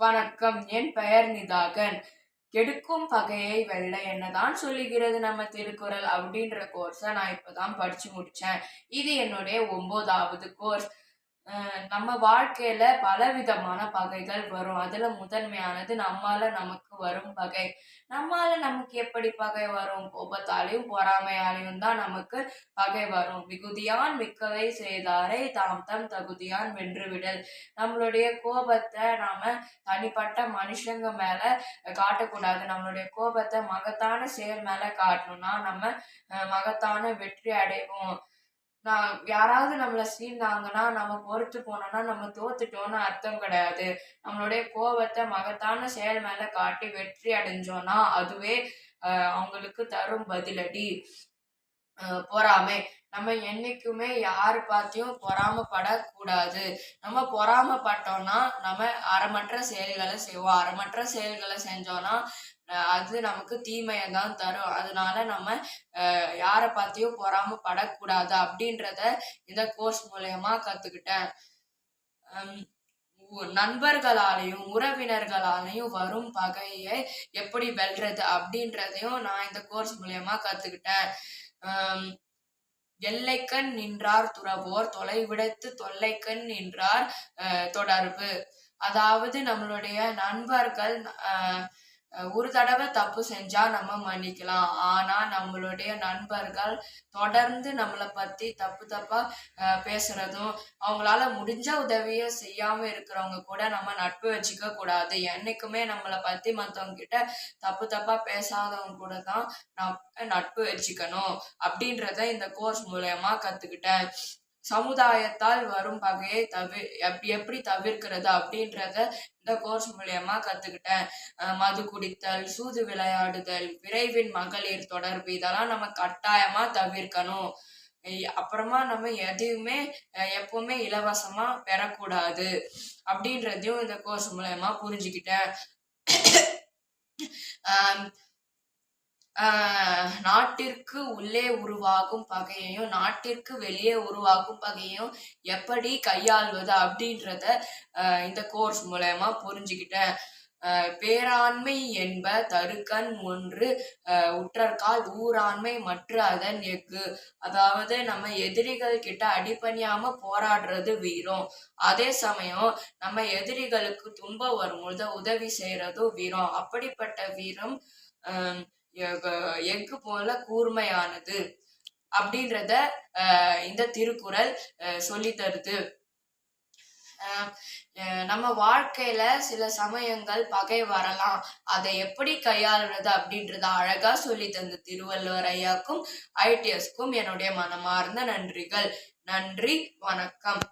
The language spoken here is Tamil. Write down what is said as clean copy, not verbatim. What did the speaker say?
வணக்கம். என் பெயர் நிதாகன். கெடுக்கும் பகையை வெல்ல என்னதான் சொல்லுகிறது நம்ம திருக்குறள் அப்படின்ற கோர்ஸை நான் இப்பதான் படிச்சு முடிச்சேன். இது என்னுடைய 9வது கோர்ஸ். நம்ம வாழ்க்கையில பலவிதமான பகைகள் வரும். அதுல முதன்மையானது நம்மால நமக்கு வரும் பகை. நம்மால நமக்கு எப்படி பகை வரும்? கோபத்தாலையும் பொறாமையாலையும் தான் நமக்கு பகை வரும். மிகுதியான் மிக்கவை செய்தாரை தாம் தம் தகுதியான் வென்றுவிடல். நம்மளுடைய கோபத்தை நாம தனிப்பட்ட மனுஷங்க மேல காட்டக்கூடாது. நம்மளுடைய கோபத்தை மகத்தான செயல் மேல காட்டணும்னா நம்ம மகத்தான வெற்றி அடைவோம். யாராவது நம்மள சீண்டாங்கன்னா நம்ம பொறுத்து போனோம்னா நம்ம தோத்துட்டோம்னு அர்த்தம் கிடையாது. நம்மளுடைய கோபத்தை மகத்தான செயல் மேல காட்டி வெற்றி அடைஞ்சோம்னா அதுவே அவங்களுக்கு தரும் பதிலடி. பொறாமை. நம்ம என்னைக்குமே யாரு பார்த்தியும் பொறாமப்படக்கூடாது. நம்ம பொறாமப்பட்டோம்னா நம்ம அறமற்ற செயல்களை செய்வோம். அறமற்ற செயல்களை செஞ்சோம்னா அது நமக்கு தீமையை தான் தரும். அதனால நம்ம யாரை பார்த்தியும் பொறாமப்படக்கூடாது அப்படின்றத இந்த கோர்ஸ் மூலயமா கத்துக்கிட்டேன். நண்பர்களாலையும் உறவினர்களாலையும் வரும் பகையை எப்படி வெல்றது அப்படின்றதையும் நான் இந்த கோர்ஸ் மூலயமா கத்துக்கிட்டேன். எல்லைக்கண் நின்றார் துறவோர் தொலைவிடத்து தொல்லைக்கண் நின்றார் தொடர்பு. அதாவது நம்மளுடைய நண்பர்கள் ஒரு தடவை தப்பு செஞ்சா நம்ம மன்னிக்கலாம். ஆனா நம்மளுடைய நண்பர்கள் தொடர்ந்து நம்மளை பத்தி தப்பா பேசுறதும் அவங்களால முடிஞ்ச உதவியை செய்யாம இருக்கிறவங்க கூட நம்ம நட்பு வச்சுக்க கூடாது. என்னைக்குமே நம்மளை பத்தி மற்றவங்க கிட்ட தப்பா பேசாதவங்க கூட தான் நம்ம நட்பு வச்சுக்கணும் அப்படின்றத இந்த கோர்ஸ் மூலயமா கத்துக்கிட்டேன். சமுதாயத்தால் வரும் பகையை எப்படி தவிர்க்கிறது அப்படின்றத இந்த கோர்ஸ் மூலியமா கத்துக்கிட்டேன். மது குடித்தல், சூது விளையாடுதல், விரைவின் மகளிர் தொடர்பு இதெல்லாம் நம்ம கட்டாயமா தவிர்க்கணும். அப்புறமா நம்ம எதையுமே எப்பவுமே இலவசமா பெறக்கூடாது அப்படின்றதையும் இந்த கோர்ஸ் மூலயமா புரிஞ்சுக்கிட்டேன். நாட்டிற்கு உள்ளே உருவாகும் பகையையும் நாட்டிற்கு வெளியே உருவாகும் பகையையும் எப்படி கையாள்வது அப்படின்றத இந்த கோர்ஸ் மூலமா புரிஞ்சுக்கிட்டேன். பேராண்மை என்ப தருக்கண் ஒன்று உற்றற்கால் ஊராண்மை மற்ற அதன் எஃகு. அதாவது நம்ம எதிரிகள் கிட்ட அடிபணியாம போராடுறது வீரம். அதே சமயம் நம்ம எதிரிகளுக்கு துன்பம் வரும்பொழுது உதவி செய்யறதும் வீரம். அப்படிப்பட்ட வீரம் எஃகு போல கூர்மையானது அப்படின்றத இந்த திருக்குறள் சொல்லி தருது. நம்ம வாழ்க்கையில சில சமயங்கள் பகை வரலாம். அதை எப்படி கையாளுறது அப்படின்றத அழகா சொல்லி தந்த திருவள்ளுவர் ஐயாக்கும் ITSக்கும் என்னுடைய மனமார்ந்த நன்றிகள். நன்றி, வணக்கம்.